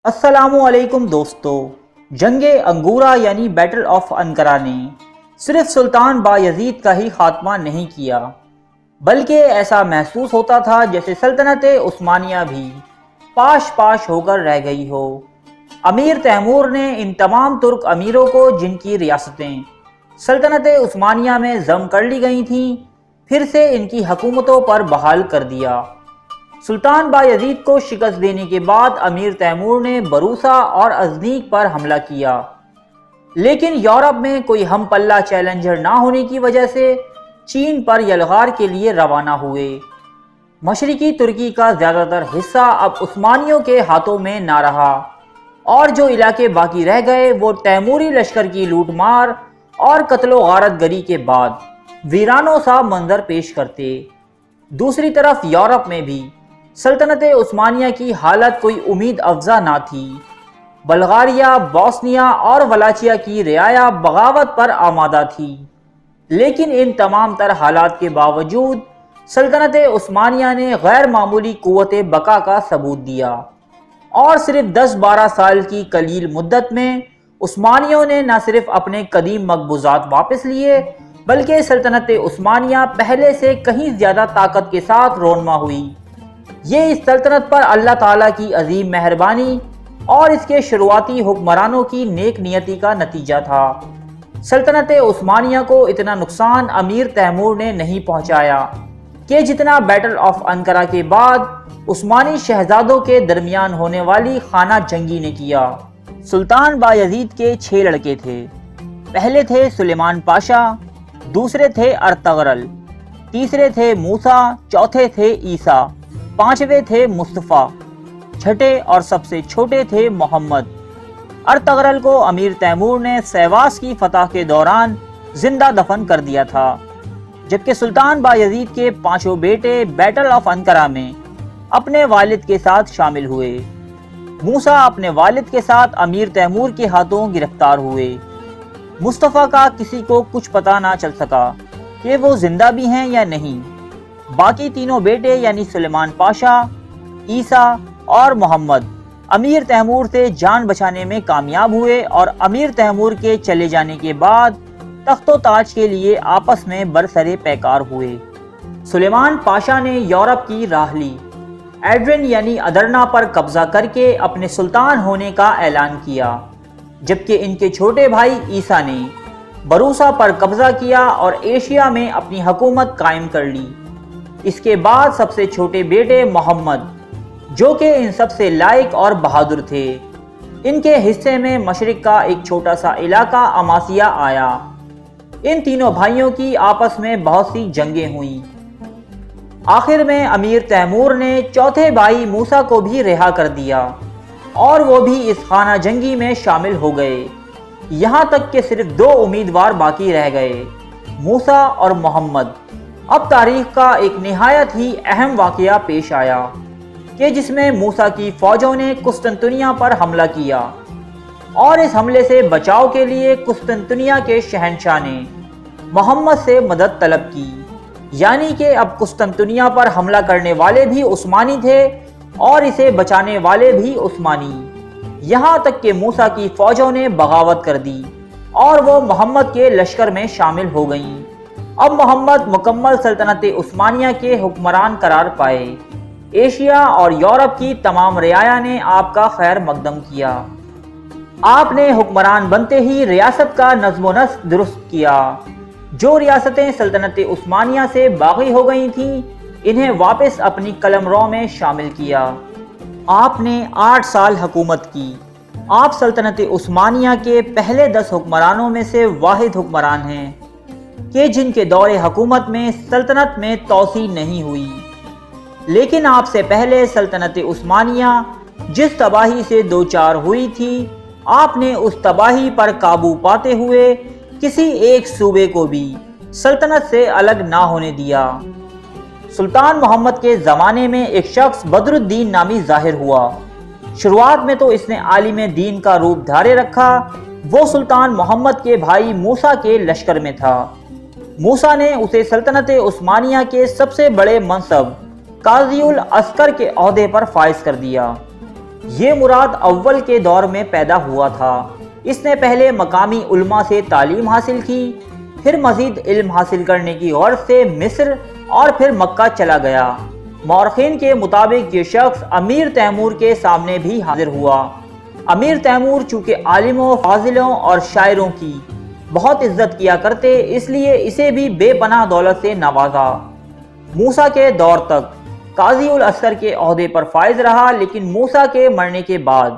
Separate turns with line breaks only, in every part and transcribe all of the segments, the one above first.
السلام علیکم دوستو، جنگ انگورا یعنی بیٹل آف انقرہ نے صرف سلطان بایزید کا ہی خاتمہ نہیں کیا، بلکہ ایسا محسوس ہوتا تھا جیسے سلطنت عثمانیہ بھی پاش پاش ہو کر رہ گئی ہو۔ امیر تیمور نے ان تمام ترک امیروں کو جن کی ریاستیں سلطنت عثمانیہ میں ضم کر لی گئی تھیں، پھر سے ان کی حکومتوں پر بحال کر دیا۔ سلطان بایزید کو شکست دینے کے بعد امیر تیمور نے بروسا اور ازنیک پر حملہ کیا، لیکن یورپ میں کوئی ہم پلہ چیلنجر نہ ہونے کی وجہ سے چین پر یلغار کے لیے روانہ ہوئے۔ مشرقی ترکی کا زیادہ تر حصہ اب عثمانیوں کے ہاتھوں میں نہ رہا، اور جو علاقے باقی رہ گئے وہ تیموری لشکر کی لوٹ مار اور قتل و غارت گری کے بعد ویرانوں سا منظر پیش کرتے۔ دوسری طرف یورپ میں بھی سلطنت عثمانیہ کی حالت کوئی امید افزا نہ تھی۔ بلغاریہ، بوسنیا اور ولاچیا کی رعایا بغاوت پر آمادہ تھی، لیکن ان تمام تر حالات کے باوجود سلطنت عثمانیہ نے غیر معمولی قوت بقا کا ثبوت دیا، اور صرف 10-12 سال کی قلیل مدت میں عثمانیوں نے نہ صرف اپنے قدیم مقبوضات واپس لیے، بلکہ سلطنت عثمانیہ پہلے سے کہیں زیادہ طاقت کے ساتھ رونما ہوئی۔ یہ اس سلطنت پر اللہ تعالیٰ کی عظیم مہربانی اور اس کے شروعاتی حکمرانوں کی نیک نیتی کا نتیجہ تھا۔ سلطنت عثمانیہ کو اتنا نقصان امیر تیمور نے نہیں پہنچایا کہ جتنا بیٹل آف انقرہ کے بعد عثمانی شہزادوں کے درمیان ہونے والی خانہ جنگی نے کیا۔ سلطان بایزید کے 6 لڑکے تھے۔ پہلے تھے سلیمان پاشا، دوسرے تھے ارطغرل، تیسرے تھے موسیٰ، چوتھے تھے عیسیٰ، پانچویں تھے مصطفیٰ، چھٹے اور سب سے چھوٹے تھے محمد۔ ارطغرل کو امیر تیمور نے سیواس کی فتح کے دوران زندہ دفن کر دیا تھا، جبکہ سلطان بایزید کے 5 بیٹے بیٹل آف انقرہ میں اپنے والد کے ساتھ شامل ہوئے۔ موسیٰ اپنے والد کے ساتھ امیر تیمور کے ہاتھوں گرفتار ہوئے۔ مصطفیٰ کا کسی کو کچھ پتہ نہ چل سکا کہ وہ زندہ بھی ہیں یا نہیں۔ باقی تینوں بیٹے یعنی سلیمان پاشا، عیسیٰ اور محمد امیر تیمور سے جان بچانے میں کامیاب ہوئے، اور امیر تیمور کے چلے جانے کے بعد تخت و تاج کے لیے آپس میں برسر پیکار ہوئے۔ سلیمان پاشا نے یورپ کی راہ لی، ایڈرن یعنی ادرنا پر قبضہ کر کے اپنے سلطان ہونے کا اعلان کیا، جبکہ ان کے چھوٹے بھائی عیسیٰ نے بروسا پر قبضہ کیا اور ایشیا میں اپنی حکومت قائم کر لی۔ اس کے بعد سب سے چھوٹے بیٹے محمد، جو کہ ان سب سے لائق اور بہادر تھے، ان کے حصے میں مشرق کا ایک چھوٹا سا علاقہ اماسیہ آیا۔ ان تینوں بھائیوں کی آپس میں بہت سی جنگیں ہوئیں۔ آخر میں امیر تیمور نے چوتھے بھائی موسیٰ کو بھی رہا کر دیا، اور وہ بھی اس خانہ جنگی میں شامل ہو گئے، یہاں تک کہ صرف 2 امیدوار باقی رہ گئے، موسیٰ اور محمد۔ اب تاریخ کا ایک نہایت ہی اہم واقعہ پیش آیا کہ جس میں موسیٰ کی فوجوں نے قسطنطنیہ پر حملہ کیا، اور اس حملے سے بچاؤ کے لیے قسطنطنیہ کے شہنشاہ نے محمد سے مدد طلب کی، یعنی کہ اب قسطنطنیہ پر حملہ کرنے والے بھی عثمانی تھے اور اسے بچانے والے بھی عثمانی، یہاں تک کہ موسیٰ کی فوجوں نے بغاوت کر دی اور وہ محمد کے لشکر میں شامل ہو گئیں۔ اب محمد مکمل سلطنت عثمانیہ کے حکمران قرار پائے۔ ایشیا اور یورپ کی تمام رعایا نے آپ کا خیر مقدم کیا۔ آپ نے حکمران بنتے ہی ریاست کا نظم و نسق درست کیا۔ جو ریاستیں سلطنت عثمانیہ سے باغی ہو گئی تھیں، انہیں واپس اپنی قلمرو میں شامل کیا۔ آپ نے 8 سال حکومت کی۔ آپ سلطنت عثمانیہ کے پہلے 10 حکمرانوں میں سے واحد حکمران ہیں کہ جن کے دور حکومت میں سلطنت میں توسیع نہیں ہوئی، لیکن آپ سے پہلے سلطنت عثمانیہ جس تباہی سے دوچار ہوئی تھی، آپ نے اس تباہی پر قابو پاتے ہوئے کسی ایک صوبے کو بھی سلطنت سے الگ نہ ہونے دیا۔ سلطان محمد کے زمانے میں ایک شخص بدر الدین نامی ظاہر ہوا۔ شروعات میں تو اس نے عالم دین کا روپ دھارے رکھا۔ وہ سلطان محمد کے بھائی موسیٰ کے لشکر میں تھا۔ موسیٰ نے اسے سلطنت عثمانیہ کے سب سے بڑے منصب قاضی العسکر کے عہدے پر فائز کر دیا۔ یہ مراد اول کے دور میں پیدا ہوا تھا۔ اس نے پہلے مقامی علماء سے تعلیم حاصل کی، پھر مزید علم حاصل کرنے کی غرض سے مصر اور پھر مکہ چلا گیا۔ مورخین کے مطابق یہ شخص امیر تیمور کے سامنے بھی حاضر ہوا۔ امیر تیمور چونکہ عالموں، فاضلوں اور شاعروں کی بہت عزت کیا کرتے، اس لیے اسے بھی بے پناہ دولت سے نوازا۔ موسیٰ کے دور تک قاضی العسکر کے عہدے پر فائز رہا، لیکن موسیٰ کے مرنے کے بعد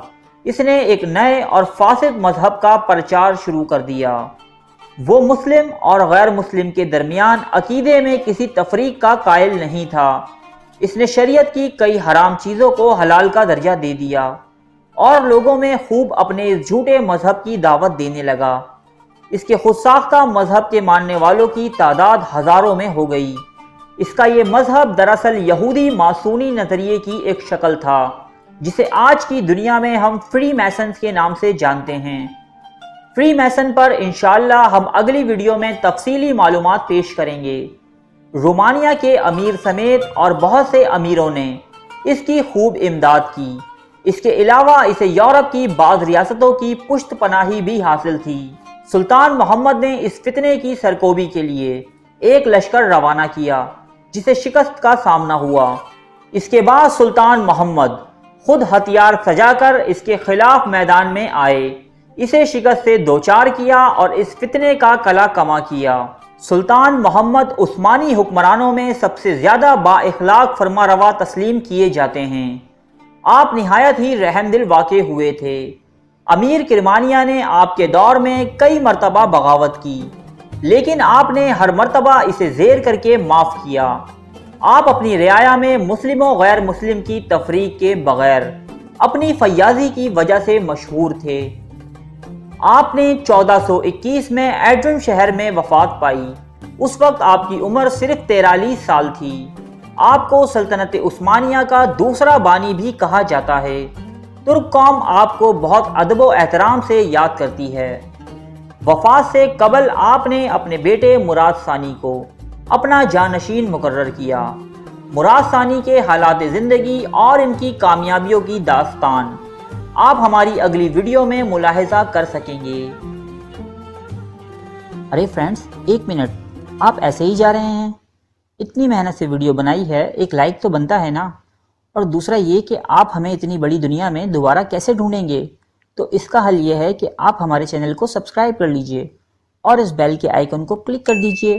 اس نے ایک نئے اور فاسد مذہب کا پرچار شروع کر دیا۔ وہ مسلم اور غیر مسلم کے درمیان عقیدے میں کسی تفریق کا قائل نہیں تھا۔ اس نے شریعت کی کئی حرام چیزوں کو حلال کا درجہ دے دیا اور لوگوں میں خوب اپنے اس جھوٹے مذہب کی دعوت دینے لگا۔ اس کے خود ساختہ مذہب کے ماننے والوں کی تعداد ہزاروں میں ہو گئی۔ اس کا یہ مذہب دراصل یہودی ماسونی نظریے کی ایک شکل تھا، جسے آج کی دنیا میں ہم فری میسنز کے نام سے جانتے ہیں۔ فری میسن پر انشاءاللہ ہم اگلی ویڈیو میں تفصیلی معلومات پیش کریں گے۔ رومانیہ کے امیر سمیت اور بہت سے امیروں نے اس کی خوب امداد کی۔ اس کے علاوہ اسے یورپ کی بعض ریاستوں کی پشت پناہی بھی حاصل تھی۔ سلطان محمد نے اس فتنے کی سرکوبی کے لیے ایک لشکر روانہ کیا، جسے شکست کا سامنا ہوا۔ اس کے بعد سلطان محمد خود ہتھیار سجا کر اس کے خلاف میدان میں آئے، اسے شکست سے دوچار کیا اور اس فتنے کا کلا کما کیا۔ سلطان محمد عثمانی حکمرانوں میں سب سے زیادہ با اخلاق فرمانروا تسلیم کیے جاتے ہیں۔ آپ نہایت ہی رحم دل واقع ہوئے تھے۔ امیر کرمانیہ نے آپ کے دور میں کئی مرتبہ بغاوت کی، لیکن آپ نے ہر مرتبہ اسے زیر کر کے معاف کیا۔ آپ اپنی رعایا میں مسلم و غیر مسلم کی تفریق کے بغیر اپنی فیاضی کی وجہ سے مشہور تھے۔ آپ نے 1421 میں ایڈرن شہر میں وفات پائی۔ اس وقت آپ کی عمر صرف 43 سال تھی۔ آپ کو سلطنت عثمانیہ کا دوسرا بانی بھی کہا جاتا ہے۔ ترک قوم آپ کو بہت ادب و احترام سے یاد کرتی ہے۔ وفات سے قبل آپ نے اپنے بیٹے مراد ثانی کو اپنا جانشین مقرر کیا۔ مراد ثانی کے حالات زندگی اور ان کی کامیابیوں کی داستان آپ ہماری اگلی ویڈیو میں ملاحظہ کر سکیں گے۔ ارے فرینڈز، ایک منٹ، آپ ایسے ہی جا رہے ہیں؟ اتنی محنت سے ویڈیو بنائی ہے، ایک لائک تو بنتا ہے نا؟ اور دوسرا یہ کہ آپ ہمیں اتنی بڑی دنیا میں دوبارہ کیسے ڈھونڈیں گے؟ تو اس کا حل یہ ہے کہ آپ ہمارے چینل کو سبسکرائب کر لیجئے اور اس بیل کے آئیکن کو کلک کر دیجئے۔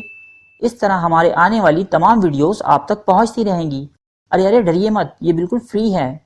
اس طرح ہمارے آنے والی تمام ویڈیوز آپ تک پہنچتی رہیں گی۔ ارے ڈریے مت، یہ بالکل فری ہے۔